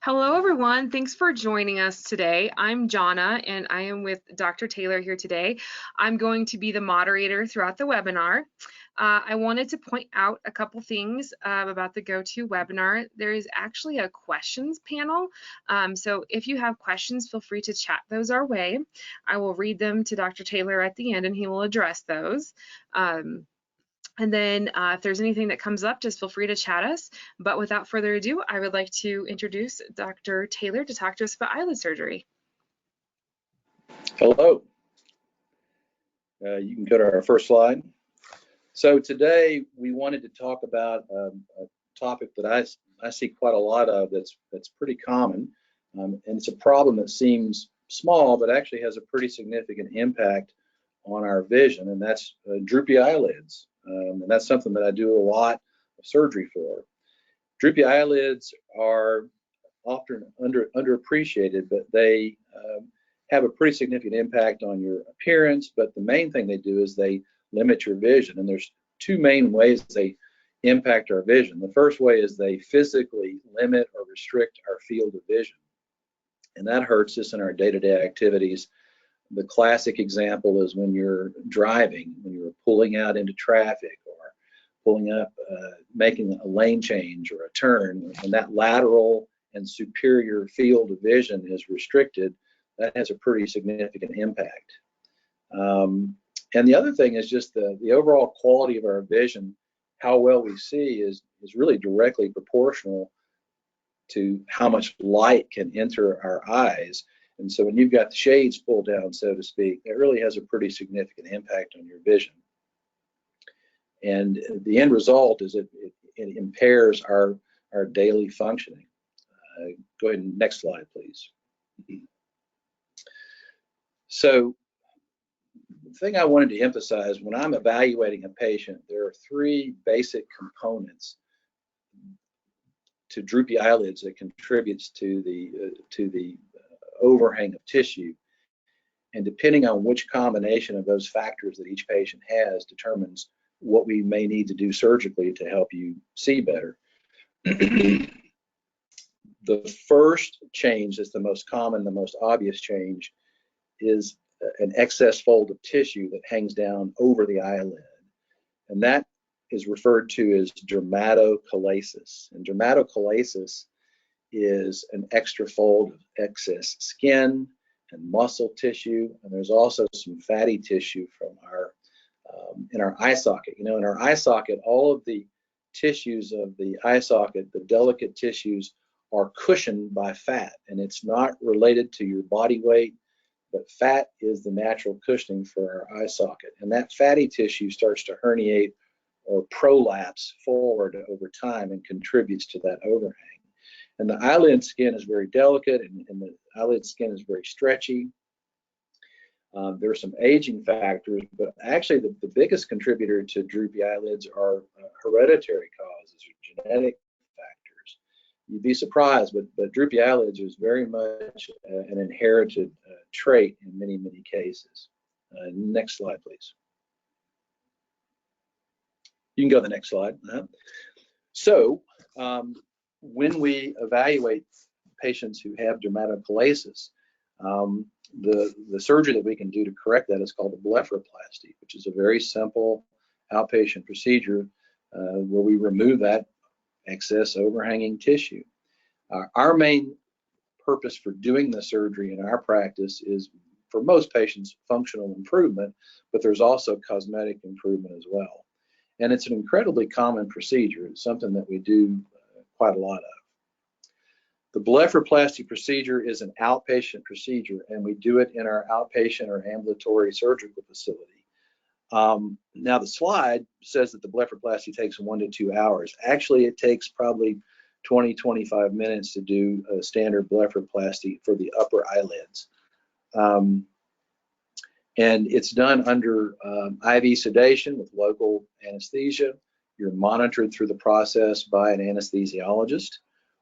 Hello, everyone. Thanks for joining us today. I'm Jonna, and I am with Dr. Taylor here today. I'm going to be the moderator throughout the webinar. I wanted to point out a couple things about the GoToWebinar. There is actually a questions panel. So if you have questions, feel free to chat those our way. I will read them to Dr. Taylor at the end, and he will address those. And then if there's anything that comes up, just feel free to chat us. But without further ado, I would like to introduce Dr. Taylor to talk to us about eyelid surgery. Hello. You can go to our first slide. So today we wanted to talk about a topic that I see quite a lot of that's pretty common. And it's a problem that seems small, but actually has a pretty significant impact on our vision, and that's droopy eyelids. And that's something that I do a lot of surgery for. Droopy eyelids are often underappreciated, but they have a pretty significant impact on your appearance. But the main thing they do is they limit your vision, and there's two main ways they impact our vision. The first way is they physically limit or restrict our field of vision, and that hurts us in our day-to-day activities. The classic example is when you're driving, when you're pulling out into traffic or pulling up, making a lane change or a turn, and that lateral and superior field of vision is restricted. That has a pretty significant impact. And the other thing is just the overall quality of our vision. How well we see is really directly proportional to how much light can enter our eyes. And so when you've got the shades pulled down, so to speak, it really has a pretty significant impact on your vision. And the end result is it impairs our daily functioning. Go ahead and next slide, please. So the thing I wanted to emphasize when I'm evaluating a patient, there are three basic components to droopy eyelids that contributes to the overhang of tissue, and depending on which combination of those factors that each patient has determines what we may need to do surgically to help you see better. The first change is the most common, the most obvious change is an excess fold of tissue that hangs down over the eyelid, and that is referred to as dermatochalasis. And dermatochalasis is an extra fold of excess skin and muscle tissue, and there's also some fatty tissue from our in our eye socket. You know, in our eye socket, all of the tissues of the eye socket, the delicate tissues, are cushioned by fat, and it's not related to your body weight, but fat is the natural cushioning for our eye socket, and that fatty tissue starts to herniate or prolapse forward over time and contributes to that overhang. And the eyelid skin is very delicate, and the eyelid skin is very stretchy. There are some aging factors, but actually the biggest contributor to droopy eyelids are hereditary causes or genetic factors. You'd be surprised, but droopy eyelids is very much an inherited trait in many, many cases. Next slide, please. You can go to the next slide. So when we evaluate patients who have dermatochalasis, the surgery that we can do to correct that is called a blepharoplasty, which is a very simple outpatient procedure where we remove that excess overhanging tissue. Our main purpose for doing the surgery in our practice is, for most patients, functional improvement, but there's also cosmetic improvement as well. And it's an incredibly common procedure. It's something that we do quite a lot of. The blepharoplasty procedure is an outpatient procedure, and we do it in our outpatient or ambulatory surgical facility. Now the slide says that the blepharoplasty takes 1 to 2 hours. Actually, it takes probably 20-25 minutes to do a standard blepharoplasty for the upper eyelids. And it's done under IV sedation with local anesthesia. You're monitored through the process by an anesthesiologist.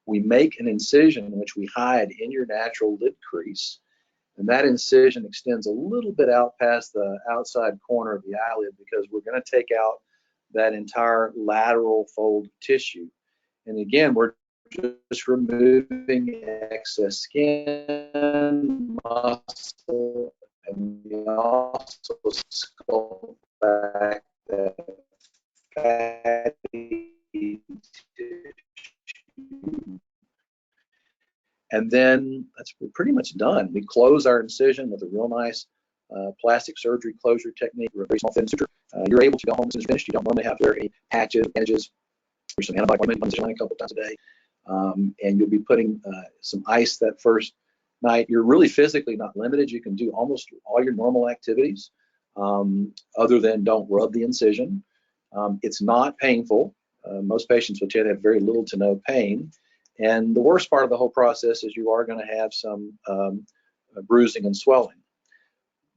We make an incision in which we hide in your natural lid crease, and that incision extends a little bit out past the outside corner of the eyelid because we're going to take out that entire lateral fold of tissue. And again, we're just removing excess skin, muscle, and we also sculpt back that fatty tissue. And then that's pretty much done. We close our incision with a real nice plastic surgery closure technique, or a very small thin suture. You're able to go home as soon as you're finished. You don't normally have to wear any patches, bandages, or some antibiotic ointment on the line a couple times a day. And you'll be putting some ice that first night. You're really physically not limited. You can do almost all your normal activities, other than don't rub the incision. It's not painful. Most patients will tell you they have very little to no pain. And the worst part of the whole process is you are going to have some bruising and swelling.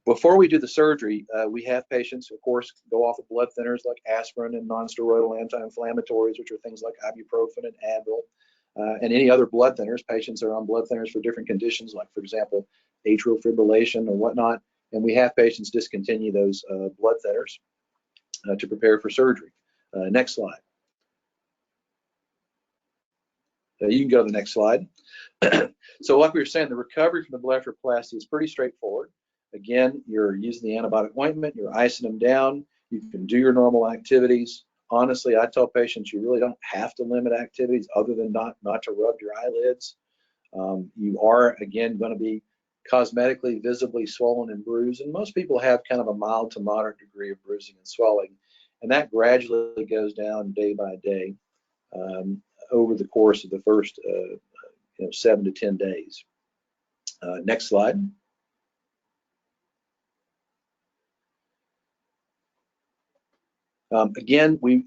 Before we do the surgery, we have patients, of course, go off of blood thinners like aspirin and nonsteroidal anti-inflammatories, which are things like ibuprofen and Advil, and any other blood thinners. Patients are on blood thinners for different conditions, like, for example, atrial fibrillation or whatnot. And we have patients discontinue those blood thinners to prepare for surgery. Next slide. You can go to the next slide. So like we were saying, the recovery from the blepharoplasty is pretty straightforward. Again, you're using the antibiotic ointment, you're icing them down, you can do your normal activities. Honestly, I tell patients you really don't have to limit activities other than not to rub your eyelids. You are, again, going to be cosmetically, visibly swollen and bruised, and most people have kind of a mild to moderate degree of bruising and swelling, and that gradually goes down day by day over the course of the first 7 to 10 days. Next slide. Again, we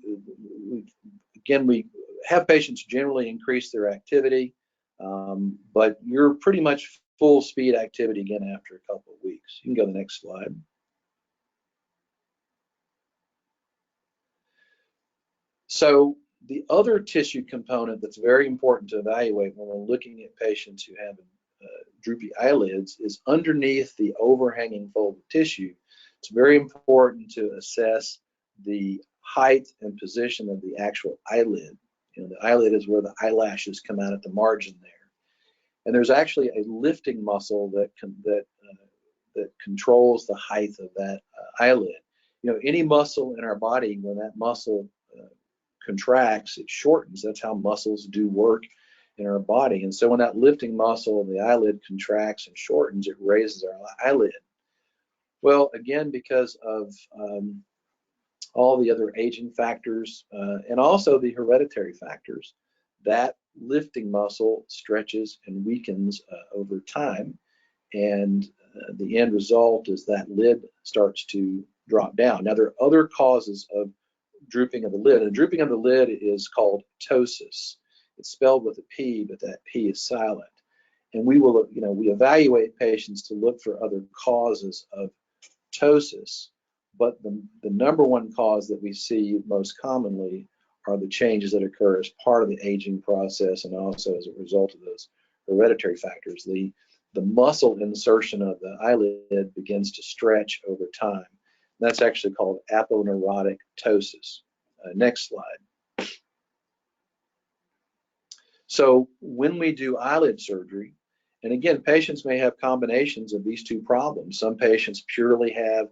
have patients generally increase their activity, but you're pretty much full speed activity again after a couple of weeks. You can go to the next slide. So the other tissue component that's very important to evaluate when we're looking at patients who have droopy eyelids is underneath the overhanging fold of tissue. It's very important to assess the height and position of the actual eyelid. The eyelid is where the eyelashes come out at the margin there. And there's actually a lifting muscle that controls the height of that eyelid. Any muscle in our body, when that muscle contracts, it shortens. That's how muscles do work in our body. And so when that lifting muscle of the eyelid contracts and shortens, it raises our eyelid. Well, again, because of all the other aging factors and also the hereditary factors, that lifting muscle stretches and weakens over time. And the end result is that lid starts to drop down. Now, there are other causes of drooping of the lid. And drooping of the lid is called ptosis. It's spelled with a P, but that P is silent. And we evaluate patients to look for other causes of ptosis. But the number one cause that we see most commonly are the changes that occur as part of the aging process and also as a result of those hereditary factors. The muscle insertion of the eyelid begins to stretch over time. That's actually called aponeurotic ptosis. Next slide. So when we do eyelid surgery, and again, patients may have combinations of these two problems. Some patients purely have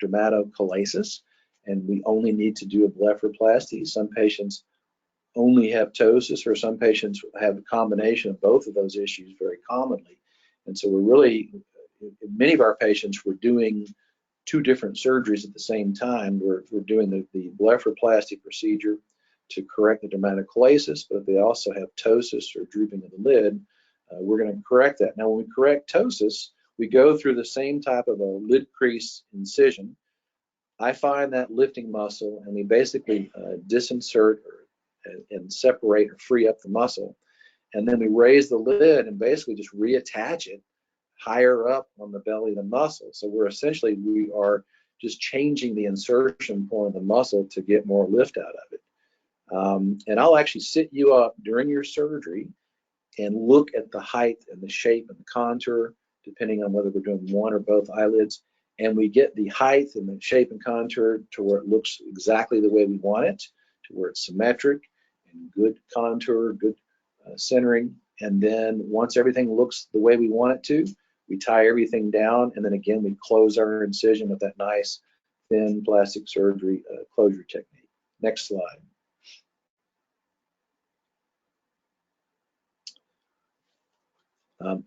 dermatochalasis, and we only need to do a blepharoplasty. Some patients only have ptosis, or some patients have a combination of both of those issues very commonly. And so we're really, in many of our patients, we're doing two different surgeries at the same time. We're doing the blepharoplasty procedure to correct the dermatochalasis, but if they also have ptosis or drooping of the lid, we're going to correct that. Now, when we correct ptosis, we go through the same type of a lid crease incision. I find that lifting muscle, and we basically disinsert and separate or free up the muscle, and then we raise the lid and basically just reattach it higher up on the belly of the muscle. So we are just changing the insertion point of the muscle to get more lift out of it. And I'll actually sit you up during your surgery and look at the height and the shape and the contour, depending on whether we're doing one or both eyelids. And we get the height and the shape and contour to where it looks exactly the way we want it, to where it's symmetric and good contour, good centering, and then once everything looks the way we want it to, we tie everything down, and then again we close our incision with that nice thin plastic surgery closure technique. Next slide.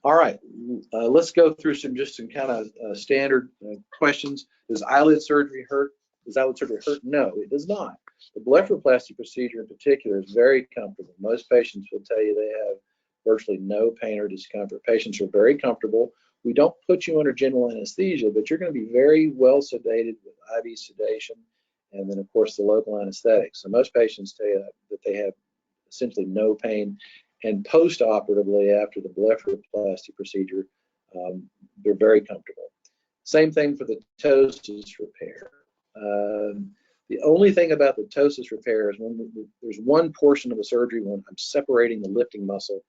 All right, let's go through some kind of standard questions. Does eyelid surgery hurt? Does eyelid surgery hurt? No, it does not. The blepharoplasty procedure in particular is very comfortable. Most patients will tell you they have virtually no pain or discomfort. Patients are very comfortable. We don't put you under general anesthesia, but you're going to be very well sedated with IV sedation, and then of course the local anesthetic. So most patients tell you that they have essentially no pain. And post-operatively, after the blepharoplasty procedure, they're very comfortable. Same thing for the ptosis repair. The only thing about the ptosis repair is when there's one portion of the surgery when I'm separating the lifting muscle,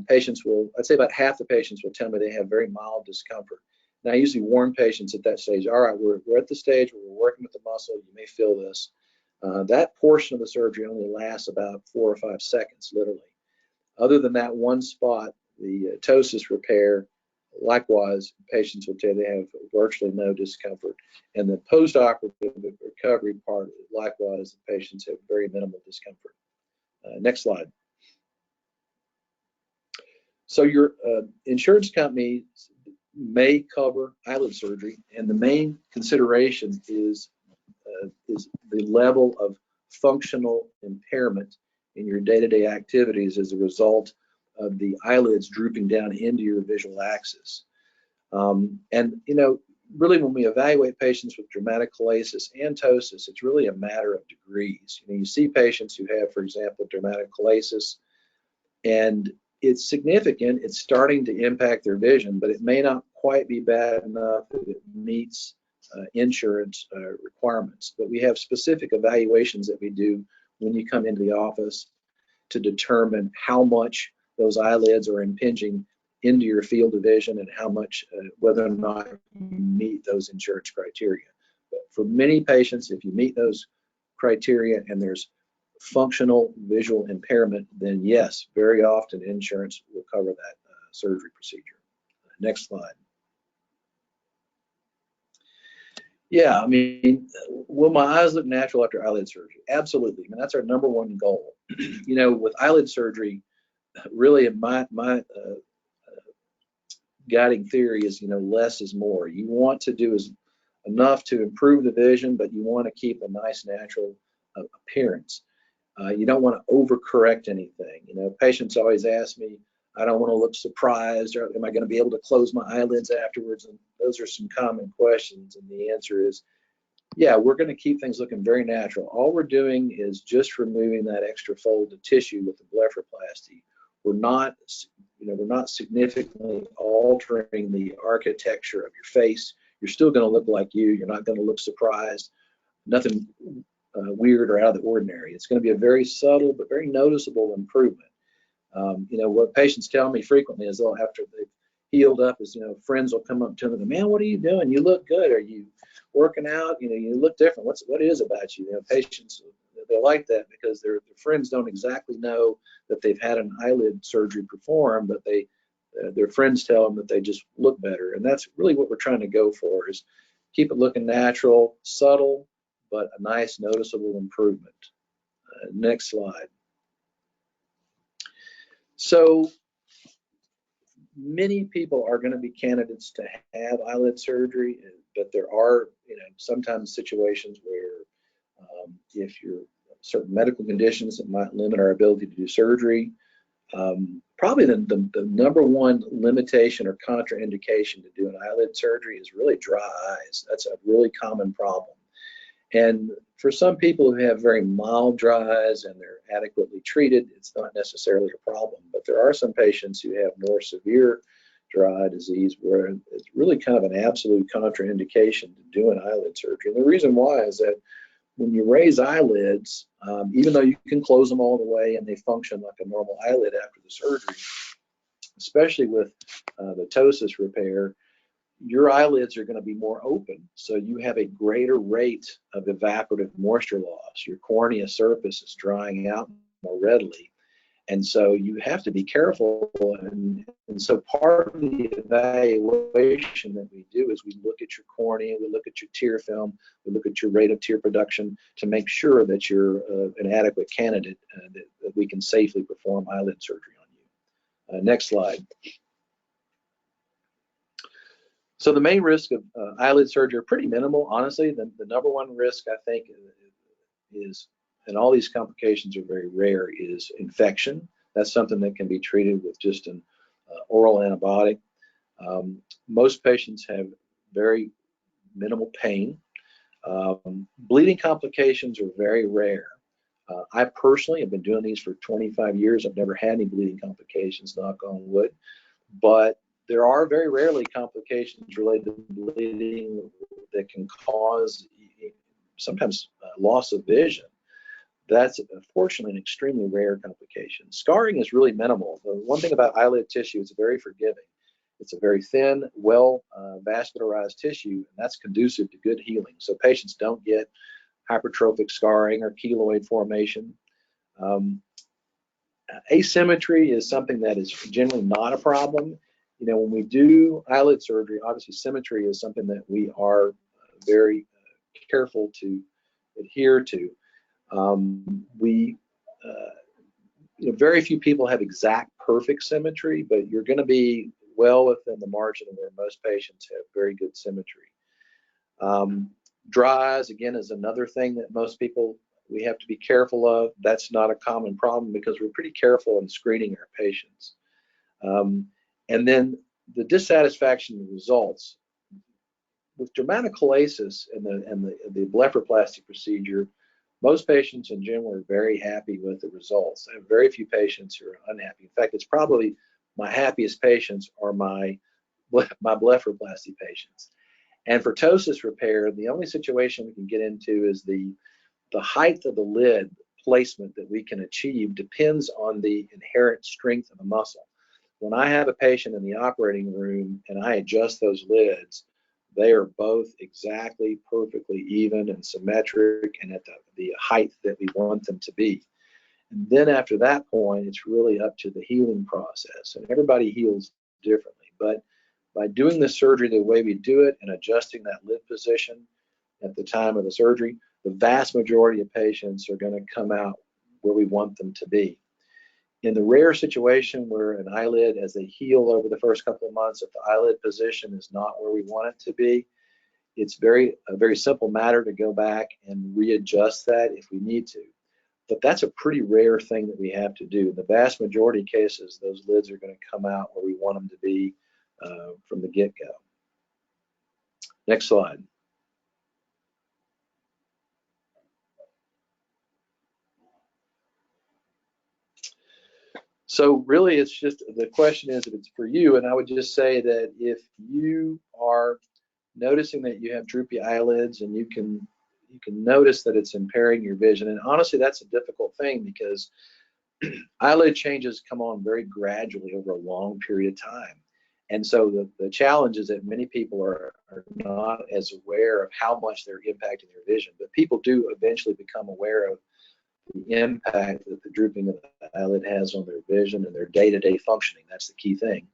patients will, I'd say about half the patients will tell me they have very mild discomfort. And I usually warn patients at that stage, all right, we're at the stage where we're working with the muscle, you may feel this. That portion of the surgery only lasts about 4 or 5 seconds, literally. Other than that one spot, the ptosis repair, likewise, patients will tell you they have virtually no discomfort. And the post-operative recovery part, likewise, the patients have very minimal discomfort. Next slide. So your insurance company may cover eyelid surgery, and the main consideration is the level of functional impairment in your day-to-day activities as a result of the eyelids drooping down into your visual axis. And you know, really when we evaluate patients with dramatic chalasis and ptosis, it's really a matter of degrees. You know, you see patients who have, for example, dramatic chalasis, and it's significant, it's starting to impact their vision, but it may not quite be bad enough that it meets insurance requirements. But we have specific evaluations that we do when you come into the office to determine how much those eyelids are impinging into your field of vision and how much, whether or not you meet those insurance criteria. But for many patients, if you meet those criteria and there's functional visual impairment, then yes, very often insurance will cover that surgery procedure. Next slide. Yeah, I mean, will my eyes look natural after eyelid surgery? Absolutely. I mean, that's our #1 goal. You know, with eyelid surgery, really my guiding theory is, you know, less is more. You want to do enough to improve the vision, but you want to keep a nice natural appearance. You don't want to overcorrect anything. You know, patients always ask me, I don't want to look surprised, or am I going to be able to close my eyelids afterwards? And those are some common questions. And the answer is, yeah, we're going to keep things looking very natural. All we're doing is just removing that extra fold of tissue with the blepharoplasty. We're not, you know, we're not significantly altering the architecture of your face. You're still going to look like you. You're not going to look surprised. Nothing weird or out of the ordinary. It's going to be a very subtle but very noticeable improvement. You know, what patients tell me frequently is, oh, after they've healed up, is, you know, friends will come up to them and, man, what are you doing? You look good. Are you working out? You know, you look different. What is about you? You know, patients, they like that because their friends don't exactly know that they've had an eyelid surgery performed, but their friends tell them that they just look better. And that's really what we're trying to go for, is keep it looking natural, subtle, but a nice noticeable improvement. Next slide. So many people are going to be candidates to have eyelid surgery, but there are, you know, sometimes situations where if you're certain medical conditions that might limit our ability to do surgery. Probably the #1 limitation or contraindication to do an eyelid surgery is really dry eyes. That's a really common problem. And for some people who have very mild dry eyes and they're adequately treated, it's not necessarily a problem. But there are some patients who have more severe dry eye disease where it's really kind of an absolute contraindication to do an eyelid surgery. And the reason why is that when you raise eyelids, even though you can close them all the way and they function like a normal eyelid after the surgery, especially with the ptosis repair, your eyelids are going to be more open, so you have a greater rate of evaporative moisture loss. Your cornea surface is drying out more readily, And so you have to be careful. And so part of the evaluation that we do is we look at your cornea, we look at your tear film, we look at your rate of tear production to make sure that you're an adequate candidate that we can safely perform eyelid surgery on you. Next slide. So the main risk of eyelid surgery are pretty minimal, honestly. The number one risk, I think, is, and all these complications are very rare, is infection. That's something that can be treated with just an oral antibiotic. Most patients have very minimal pain. Bleeding complications are very rare. I personally have been doing these for 25 years. I've never had any bleeding complications, knock on wood, but there are very rarely complications related to bleeding that can cause sometimes loss of vision. That's unfortunately an extremely rare complication. Scarring is really minimal. The one thing about eyelid tissue is very forgiving. It's a very thin, well vascularized tissue, and that's conducive to good healing. So patients don't get hypertrophic scarring or keloid formation. Asymmetry is something that is generally not a problem. You know, when we do eyelid surgery, obviously symmetry is something that we are very careful to adhere to. You know, very few people have exact perfect symmetry, but you're going to be well within the margin where most patients have very good symmetry. Dry eyes, again, is another thing that most people, we have to be careful of. That's not a common problem because we're pretty careful in screening our patients. And then the dissatisfaction of the results. With dermatochalasis and the blepharoplasty procedure, most patients in general are very happy with the results. I have very few patients who are unhappy. In fact, it's probably my happiest patients are my blepharoplasty patients. And for ptosis repair, the only situation we can get into is the height of the lid placement that we can achieve depends on the inherent strength of the muscle. When I have a patient in the operating room and I adjust those lids, they are both exactly perfectly even and symmetric and at the height that we want them to be. And then after that point, it's really up to the healing process. And everybody heals differently. But by doing the surgery the way we do it and adjusting that lid position at the time of the surgery, the vast majority of patients are going to come out where we want them to be. In the rare situation where an eyelid, as they heal over the first couple of months, if the eyelid position is not where we want it to be, it's a very simple matter to go back and readjust that if we need to. But that's a pretty rare thing that we have to do. In the vast majority of cases, those lids are going to come out where we want them to be from the get-go. Next slide. So really, it's just the question is if it's for you, and I would just say that if you are noticing that you have droopy eyelids and you can notice that it's impairing your vision, and honestly, that's a difficult thing because eyelid changes come on very gradually over a long period of time. And so the challenge is that many people are not as aware of how much they're impacting their vision, but people do eventually become aware of the impact that the drooping of the eyelid has on their vision and their day-to-day functioning. That's the key thing.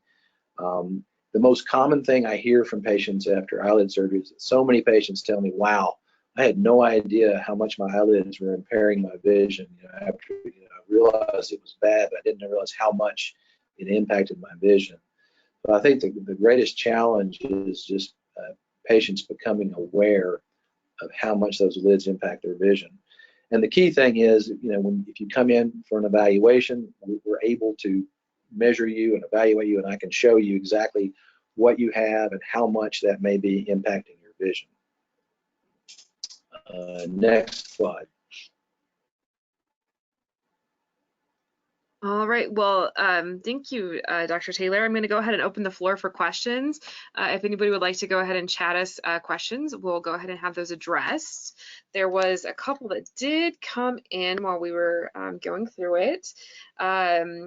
The most common thing I hear from patients after eyelid surgery is that so many patients tell me, wow, I had no idea how much my eyelids were impairing my vision. After I realized it was bad, but I didn't realize how much it impacted my vision. So I think the greatest challenge is just patients becoming aware of how much those lids impact their vision. And the key thing is, if you come in for an evaluation, we're able to measure you and evaluate you, and I can show you exactly what you have and how much that may be impacting your vision. Next slide. All right, well, thank you, Dr. Taylor. I'm going to go ahead and open the floor for questions. If anybody would like to go ahead and chat us questions, we'll go ahead and have those addressed. There was a couple that did come in while we were going through it.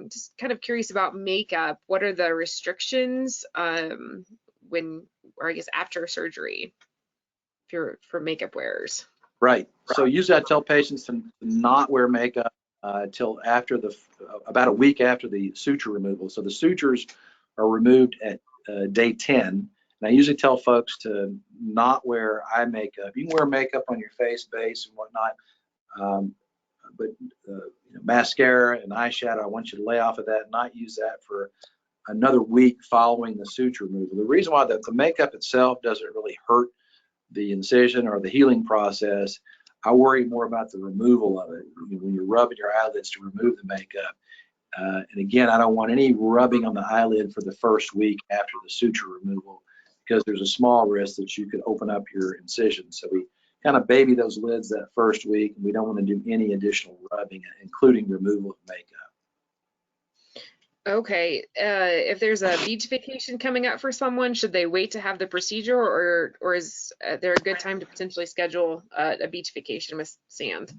Just kind of curious about makeup. What are the restrictions when, or I guess after surgery for makeup wearers? Right. So usually I tell patients to not wear makeup till after about a week after the suture removal. So the sutures are removed at day 10. And I usually tell folks to not wear eye makeup. You can wear makeup on your face, base, and whatnot, but mascara and eyeshadow, I want you to lay off of that and not use that for another week following the suture removal. The reason why the makeup itself doesn't really hurt the incision or the healing process, I worry more about the removal of it. When you're rubbing your eyelids to remove the makeup. And again, I don't want any rubbing on the eyelid for the first week after the suture removal, because there's a small risk that you could open up your incision. So we kind of baby those lids that first week, and we don't want to do any additional rubbing, including removal of makeup. Okay, if there's a beach vacation coming up for someone, should they wait to have the procedure, or is there a good time to potentially schedule a beach vacation with sand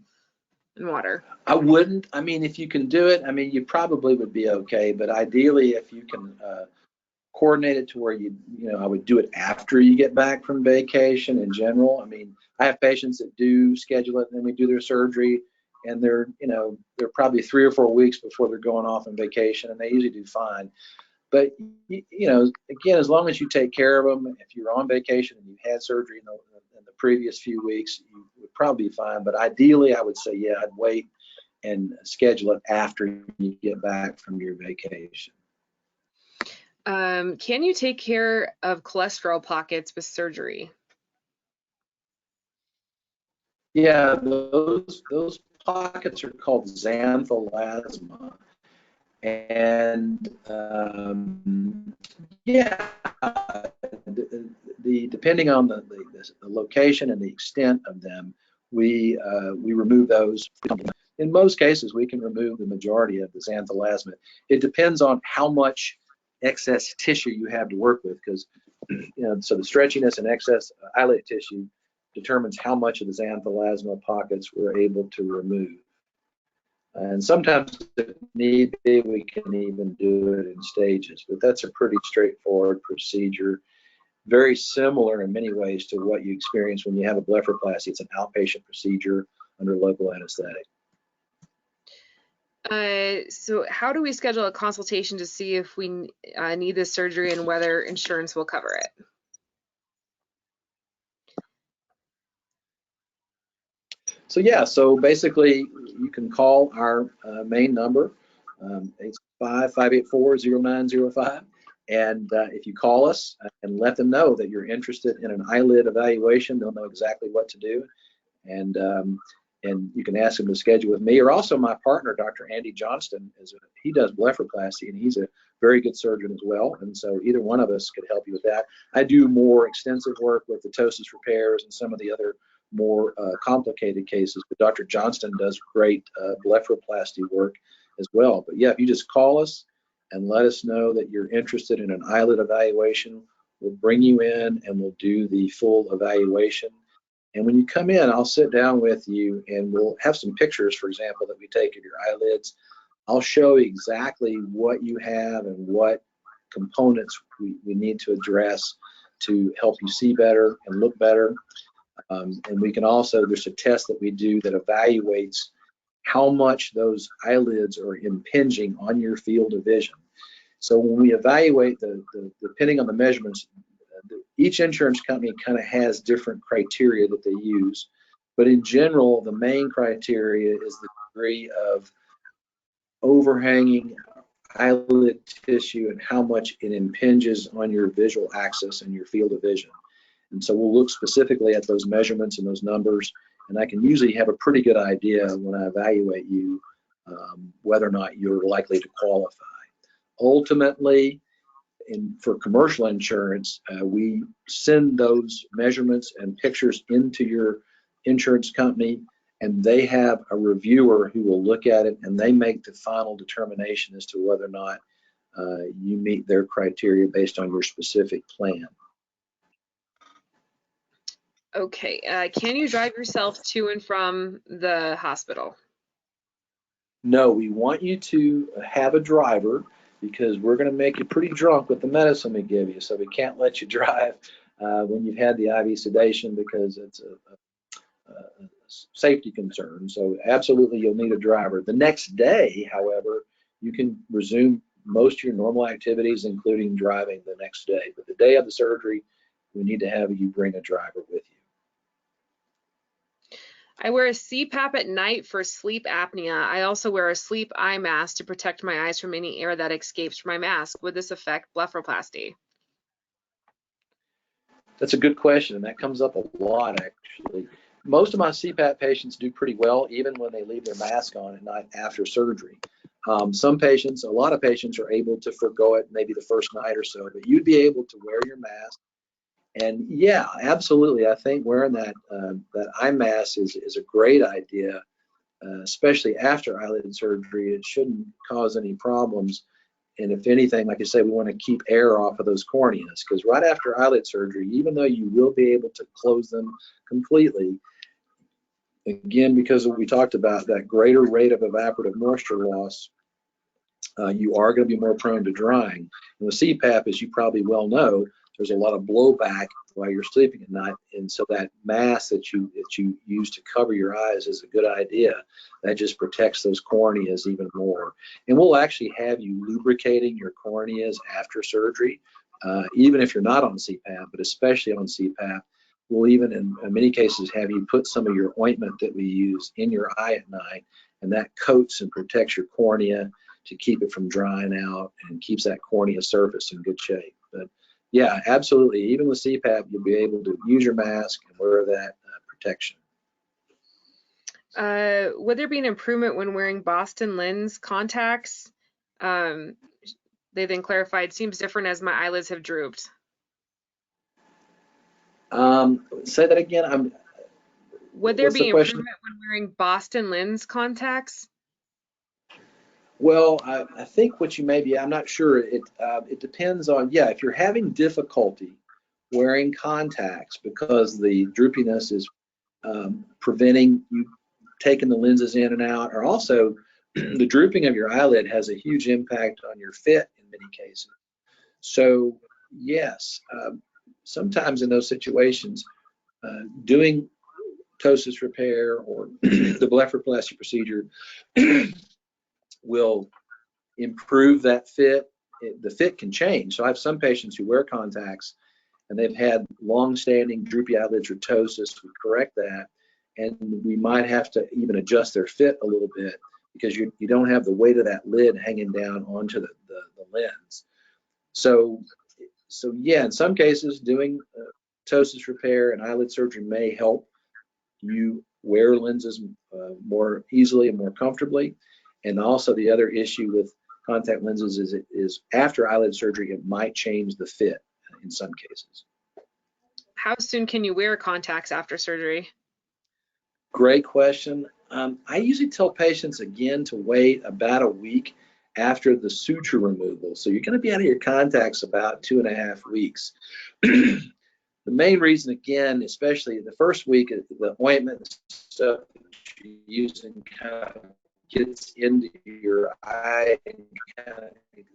and water? I wouldn't. I mean, if you can do it, I mean, you probably would be okay. But ideally, if you can coordinate it to where I would do it after you get back from vacation in general. I mean, I have patients that do schedule it and then we do their surgery, and they're probably 3 or 4 weeks before they're going off on vacation, and they usually do fine. But again, as long as you take care of them, if you're on vacation and you had surgery in the previous few weeks, you would probably be fine. But ideally, I would say, yeah, I'd wait and schedule it after you get back from your vacation. Can you take care of cholesterol pockets with surgery? Yeah, those pockets are called xanthelasma, and yeah, depending on the location and the extent of them, we remove those. In most cases, we can remove the majority of the xanthelasma. It depends on how much excess tissue you have to work with, because so the stretchiness and excess eyelid tissue determines how much of the xanthelasma pockets we're able to remove. And sometimes, if need be, we can even do it in stages, but that's a pretty straightforward procedure. Very similar in many ways to what you experience when you have a blepharoplasty. It's an outpatient procedure under local anesthetic. So how do we schedule a consultation to see if we need this surgery and whether insurance will cover it? So yeah, so basically you can call our main number, 865-584-0905. And if you call us and let them know that you're interested in an eyelid evaluation, they'll know exactly what to do. And you can ask them to schedule with me, or also my partner, Dr. Andy Johnston. He does blepharoplasty, and he's a very good surgeon as well. And so either one of us could help you with that. I do more extensive work with the ptosis repairs and some of the other more complicated cases, but Dr. Johnston does great blepharoplasty work as well. But yeah, if you just call us and let us know that you're interested in an eyelid evaluation, we'll bring you in and we'll do the full evaluation. And when you come in, I'll sit down with you and we'll have some pictures, for example, that we take of your eyelids. I'll show you exactly what you have and what components we need to address to help you see better and look better. And we can also, there's a test that we do that evaluates how much those eyelids are impinging on your field of vision. So when we evaluate, depending on the measurements, each insurance company kind of has different criteria that they use. But in general, the main criteria is the degree of overhanging eyelid tissue and how much it impinges on your visual axis and your field of vision. And so we'll look specifically at those measurements and those numbers, and I can usually have a pretty good idea when I evaluate you whether or not you're likely to qualify. Ultimately, for commercial insurance, we send those measurements and pictures into your insurance company, and they have a reviewer who will look at it, and they make the final determination as to whether or not you meet their criteria based on your specific plan. Okay, can you drive yourself to and from the hospital? No, we want you to have a driver because we're going to make you pretty drunk with the medicine we give you. So we can't let you drive when you've had the IV sedation, because it's safety concern. So absolutely, you'll need a driver. The next day, however, you can resume most of your normal activities, including driving the next day. But the day of the surgery, we need to have you bring a driver with you. I wear a CPAP at night for sleep apnea. I also wear a sleep eye mask to protect my eyes from any air that escapes from my mask. Would this affect blepharoplasty? That's a good question, and that comes up a lot, actually. Most of my CPAP patients do pretty well, even when they leave their mask on at night after surgery. Some patients, a lot of patients are able to forego it maybe the first night or so, but you'd be able to wear your mask. And yeah, absolutely. I think wearing that eye mask is a great idea, especially after eyelid surgery. It shouldn't cause any problems. And if anything, like I say, we want to keep air off of those corneas, because right after eyelid surgery, even though you will be able to close them completely, again, because of what we talked about, that greater rate of evaporative moisture loss, you are going to be more prone to drying. And with CPAP, as you probably well know, there's a lot of blowback while you're sleeping at night, and so that mask that you use to cover your eyes is a good idea. That just protects those corneas even more. And we'll actually have you lubricating your corneas after surgery, even if you're not on CPAP, but especially on CPAP. We'll even, in many cases, have you put some of your ointment that we use in your eye at night, and that coats and protects your cornea to keep it from drying out and keeps that cornea surface in good shape. But yeah, absolutely. Even with CPAP, you'll be able to use your mask and wear that protection. Would there be an improvement when wearing Boston lens contacts? They then clarified, seems different as my eyelids have drooped. Say that again. Would there What's be the question? improvement when wearing Boston lens contacts? Well, I think what you may be, I'm not sure. It depends on, yeah, if you're having difficulty wearing contacts because the droopiness is preventing you taking the lenses in and out, or also the drooping of your eyelid has a huge impact on your fit in many cases. So yes, sometimes in those situations, doing ptosis repair or the blepharoplasty procedure will improve that fit. The fit can change. So I have some patients who wear contacts and they've had long-standing droopy eyelid ptosis. We correct that, and we might have to even adjust their fit a little bit because you don't have the weight of that lid hanging down onto the lens. So yeah, in some cases, doing ptosis repair and eyelid surgery may help you wear lenses more easily and more comfortably. And also the other issue with contact lenses is after eyelid surgery, it might change the fit in some cases. How soon can you wear contacts after surgery? Great question. I usually tell patients, again, to wait about a week after the suture removal. So you're going to be out of your contacts about 2.5 weeks. The main reason, again, especially the first week, the ointment stuff that you're using kind of gets into your eye and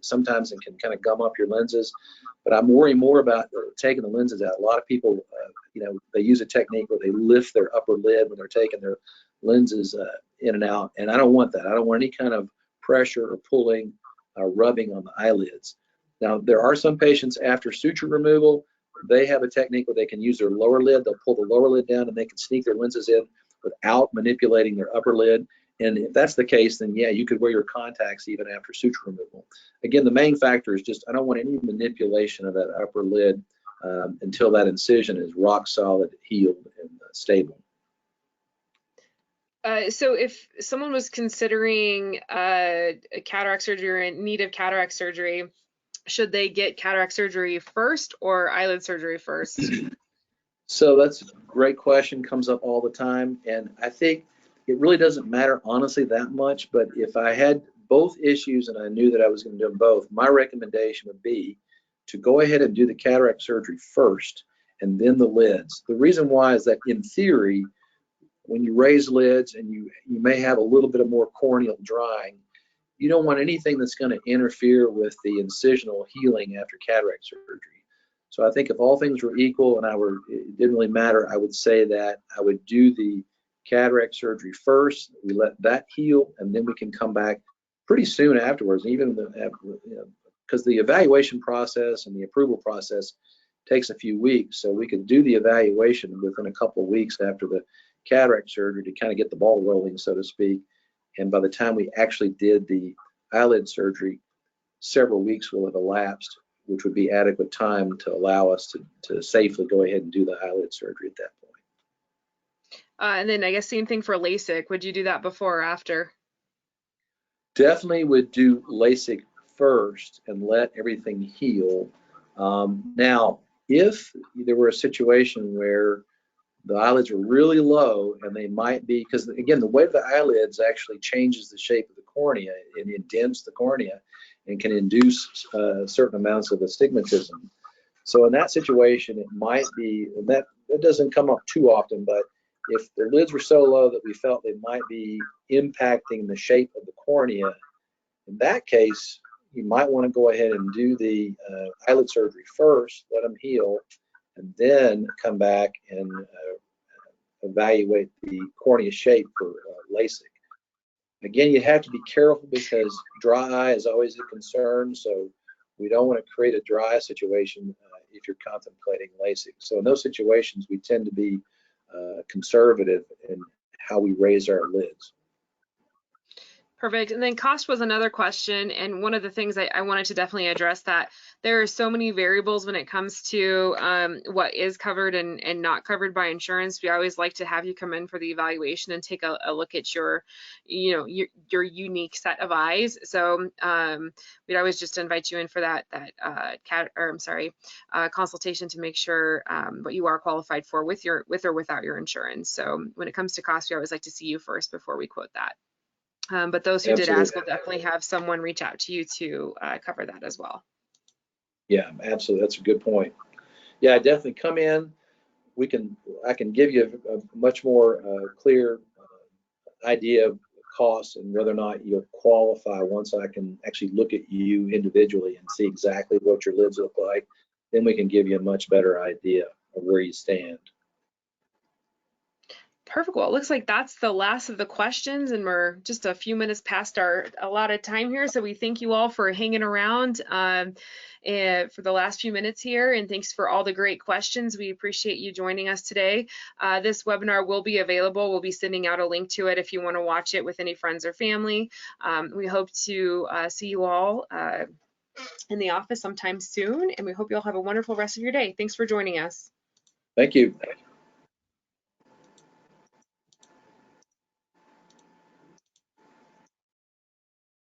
sometimes it can kind of gum up your lenses. But I'm worrying more about taking the lenses out. A lot of people, they use a technique where they lift their upper lid when they're taking their lenses in and out, and I don't want that. I don't want any kind of pressure or pulling, rubbing on the eyelids. Now, there are some patients after suture removal, they have a technique where they can use their lower lid. They'll pull the lower lid down and they can sneak their lenses in without manipulating their upper lid. And if that's the case, then yeah, you could wear your contacts even after suture removal. Again, the main factor is just I don't want any manipulation of that upper lid until that incision is rock solid, healed, and stable. So if someone was considering a cataract surgery or in need of cataract surgery, should they get cataract surgery first or eyelid surgery first? So that's a great question, comes up all the time. And I think it really doesn't matter, honestly, that much. But if I had both issues and I knew that I was going to do them both, my recommendation would be to go ahead and do the cataract surgery first and then the lids. The reason why is that in theory, when you raise lids and you may have a little bit of more corneal drying, you don't want anything that's going to interfere with the incisional healing after cataract surgery. So I think if all things were equal and it didn't really matter, I would say that I would do the cataract surgery first. We let that heal, and then we can come back pretty soon afterwards, even because the evaluation process and the approval process takes a few weeks. So we could do the evaluation within a couple of weeks after the cataract surgery to kind of get the ball rolling, so to speak. And by the time we actually did the eyelid surgery, several weeks will have elapsed, which would be adequate time to allow us to safely go ahead and do the eyelid surgery at that point. And then I guess same thing for LASIK. Would you do that before or after? Definitely would do LASIK first and let everything heal. Now, if there were a situation where the eyelids were really low and they might be, because again, the weight of the eyelids actually changes the shape of the cornea. It indents the cornea and can induce certain amounts of astigmatism. So in that situation, it might be, and that doesn't come up too often, but if the lids were so low that we felt they might be impacting the shape of the cornea, in that case, you might want to go ahead and do the eyelid surgery first, let them heal, and then come back and evaluate the cornea shape for LASIK. Again, you have to be careful because dry eye is always a concern, so we don't want to create a dry situation if you're contemplating LASIK. So in those situations, we tend to be conservative in how we raise our lids. Perfect. And then cost was another question. And one of the things I wanted to definitely address, that there are so many variables when it comes to what is covered and not covered by insurance. We always like to have you come in for the evaluation and take a look at your unique set of eyes. So we'd always just invite you in for that consultation to make sure what you are qualified for with or without your insurance. So when it comes to cost, we always like to see you first before we quote that. But those who Absolutely. did ask will definitely have someone reach out to you to cover that as well. Yeah, absolutely. That's a good point. Yeah, definitely come in. I can give you a much more clear idea of costs and whether or not you'll qualify once I can actually look at you individually and see exactly what your lids look like. Then we can give you a much better idea of where you stand. Perfect. Well, it looks like that's the last of the questions, and we're just a few minutes past our allotted time here. So we thank you all for hanging around and for the last few minutes here, and thanks for all the great questions. We appreciate you joining us today. This webinar will be available. We'll be sending out a link to it if you want to watch it with any friends or family. We hope to see you all in the office sometime soon, and we hope you all have a wonderful rest of your day. Thanks for joining us. Thank you.